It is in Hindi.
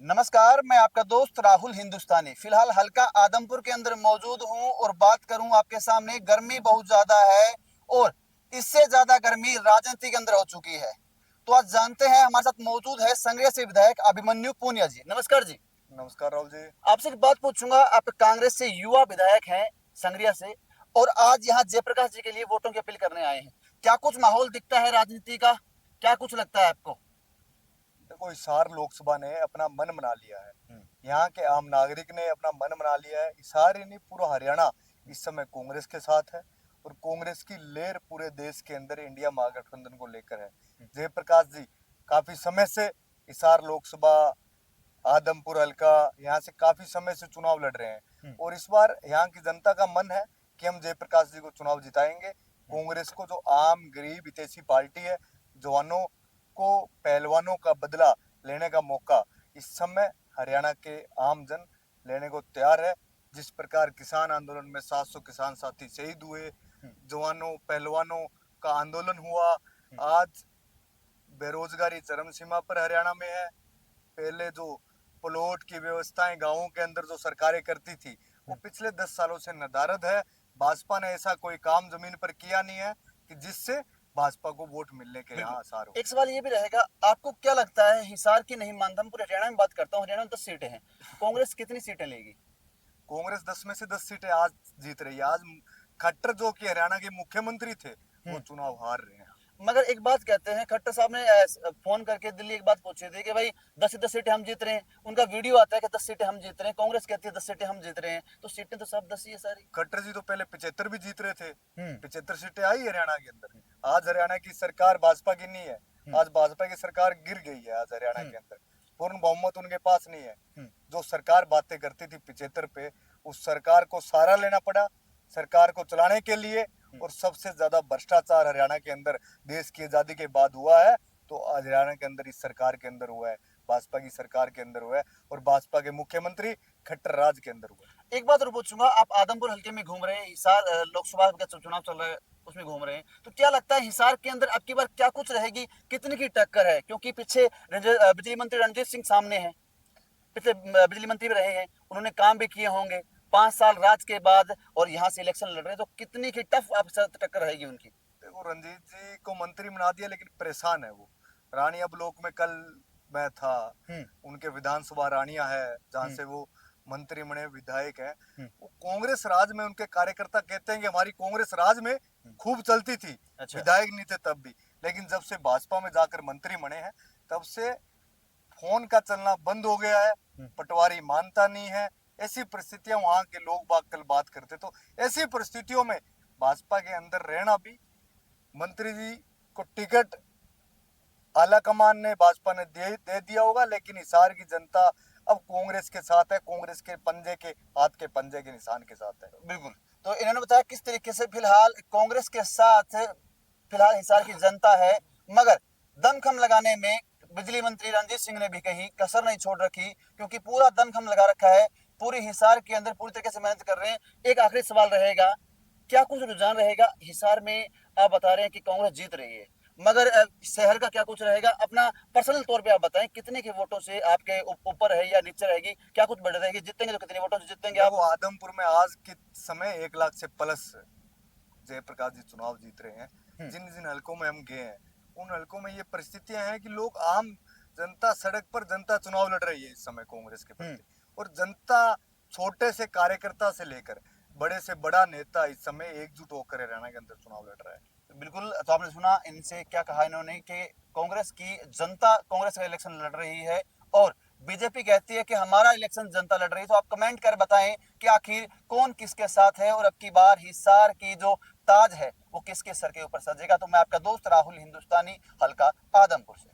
नमस्कार, मैं आपका दोस्त राहुल हिंदुस्तानी। फिलहाल हल्का आदमपुर के अंदर मौजूद हूं और बात करूं आपके सामने। गर्मी बहुत ज्यादा है और इससे ज्यादा गर्मी राजनीति के अंदर हो चुकी है। तो आज जानते हैं, हमारे साथ मौजूद है संग्रिया से विधायक अभिमन्यु पूनिया जी। नमस्कार जी। नमस्कार राहुल जी। आपसे एक बात पूछूंगा, आप कांग्रेस से युवा विधायक हैं संग्रिया से, और आज यहाँ जयप्रकाश जी के लिए वोटों की अपील करने आए हैं। क्या कुछ माहौल दिखता है राजनीति का? क्या कुछ लगता है आपको? देखो, हिसार लोकसभा ने अपना मन बना लिया है। यहाँ के आम नागरिक ने अपना मन बना लिया है। हिसार ही नहीं, पूरा हरियाणा इस समय कांग्रेस के साथ है और कांग्रेस की लहर पूरे देश के अंदर इंडिया महागठबंधन को लेकर है। जयप्रकाश जी काफी समय से हिसार लोकसभा, आदमपुर हल्का, यहाँ से काफी समय से चुनाव लड़ रहे हैं और इस बार यहाँ की जनता का मन है कि हम जयप्रकाश जी को चुनाव जिताएंगे। कांग्रेस को, जो आम गरीब हितैषी पार्टी है, जवानों को पहलवानों का बदला लेने का मौका इस समय हरियाणा के आम जन लेने को तैयार है। जिस प्रकार किसान आंदोलन में 700 किसान साथी शहीद हुए, जवानों पहलवानों का आंदोलन हुआ, आज बेरोजगारी चरम सीमा पर हरियाणा में है। पहले जो प्लॉट की व्यवस्थाएं गांवों के अंदर जो सरकारें करती थी, वो पिछले 10 सालों से नदारद है। भाजपा ने ऐसा कोई काम जमीन पर किया नहीं है कि जिससे भाजपा को वोट मिलने के यहाँ आसार हो। एक सवाल ये भी रहेगा, आपको क्या लगता है, हिसार की नहीं मानता, मैं पूरे हरियाणा में बात करता हूँ, हरियाणा में 10 सीटें हैं, कांग्रेस कितनी सीटें लेगी? कांग्रेस 10 में से 10 सीटें आज जीत रही है। आज खट्टर, जो कि हरियाणा के मुख्यमंत्री थे, वो चुनाव हार रहे हैं। मगर एक बात कहते हैं, खट्टर साहब ने फोन करके दिल्ली एक बात पूछी थी कि भाई 10 से 10 सीटें हम जीत रहे हैं। उनका वीडियो आता है कि 10 सीटें हम जीत रहे हैं, कांग्रेस कहती है 10 सीटें हम जीत रहे हैं, तो सीटें तो सब 10 ही है सारी। खट्टर जी तो पहले 75 भी जीत रहे थे। 75 सीटें आई हरियाणा के अंदर। आज हरियाणा की सरकार भाजपा की नहीं है। आज भाजपा की सरकार गिर गई है। आज हरियाणा के अंदर पूर्ण बहुमत उनके पास नहीं है। जो सरकार बातें करती थी 75 पे, उस सरकार को सहारा लेना पड़ा सरकार को चलाने के लिए। और सबसे ज्यादा भ्रष्टाचार हरियाणा के अंदर देश की आजादी के बाद हुआ है, तो हरियाणा के अंदर इस सरकार के अंदर हुआ है, भाजपा की सरकार के अंदर हुआ है और भाजपा के मुख्यमंत्री खट्टर राज के अंदर हुआ है। एक बात और पूछूंगा, आप आदमपुर हल्के में घूम रहे हैं, हिसार लोकसभा का चुनाव चल रहा है उसमें घूम रहे हैं, तो क्या लगता है हिसार के अंदर अब की बार क्या कुछ रहेगी, कितनी की टक्कर है? क्योंकि पीछे बिजली मंत्री रणजीत सिंह सामने हैं, पिछले बिजली मंत्री भी रहे हैं, उन्होंने काम भी किए होंगे 5 साल राज के बाद, और यहाँ से इलेक्शन लड़ रहे हैं, तो कितनी की टफ आपसे टक्कर रहेगी उनकी? देखो, रंजीत जी को मंत्री बना दिया लेकिन परेशान है वो। रानिया ब्लॉक में कल मैं था, उनके विधानसभा रानिया है जहाँ से वो मंत्री बने, विधायक है। वो कांग्रेस राज में उनके कार्यकर्ता कहते हैं कि हमारी कांग्रेस राज में खूब चलती थी। अच्छा। विधायक नहीं थे तब भी, लेकिन जब से भाजपा में जाकर मंत्री बने हैं, तब से फोन का चलना बंद हो गया है। पटवारी मानता नहीं है। ऐसी परिस्थितियां वहां के लोग बाग कल बात करते, तो ऐसी परिस्थितियों में भाजपा के अंदर रहना भी, मंत्री जी को टिकट आला कमान ने, भाजपा ने दे दिया होगा, लेकिन हिसार की जनता अब कांग्रेस के साथ है। कांग्रेस के पंजे के, हाथ के पंजे के निशान के साथ है। बिल्कुल। तो इन्होंने बताया किस तरीके से फिलहाल कांग्रेस के साथ फिलहाल हिसार की जनता है, मगर दमखम लगाने में बिजली मंत्री रणजीत सिंह ने भी कहीं कसर नहीं छोड़ रखी, क्योंकि पूरा दमखम लगा रखा है, पूरी हिसार के अंदर पूरी तरीके से मेहनत कर रहे हैं। एक आखिरी सवाल रहेगा, क्या कुछ रुझान रहेगा हिसार में? आप बता रहे हैं कि कांग्रेस जीत रही है, मगर शहर का क्या कुछ रहेगा? अपना पर्सनल तौर पे आप बताएं, कितने के वोटों से आपके ऊपर है या नीचे रहेगी? क्या कुछ बढ़ रहेगी? जीतेंगे तो कितने वोटों से जीतेंगे आप? वो आदमपुर में आज के समय 1 लाख से प्लस जयप्रकाश जी चुनाव जीत रहे हैं। जिन जिन हलकों में हम गए हैं, उन हलकों में ये परिस्थितियां हैं कि लोग, आम जनता सड़क पर, जनता चुनाव लड़ रही है इस समय कांग्रेस के प्रति। और जनता, छोटे से कार्यकर्ता से लेकर बड़े से बड़ा नेता इस समय एकजुट होकर हरियाणा के अंदर चुनाव लड़ रहा है। बिल्कुल। तो आपने सुना इनसे क्या कहा इन्होंने कि कांग्रेस की जनता कांग्रेस का इलेक्शन लड़ रही है, और बीजेपी कहती है कि हमारा इलेक्शन जनता लड़ रही है। तो आप कमेंट कर बताएं कि आखिर कौन किसके साथ है, और अब की बार हिसार की जो ताज है वो किसके सर के ऊपर सजेगा। तो मैं आपका दोस्त राहुल हिंदुस्तानी, हल्का आदमपुर से।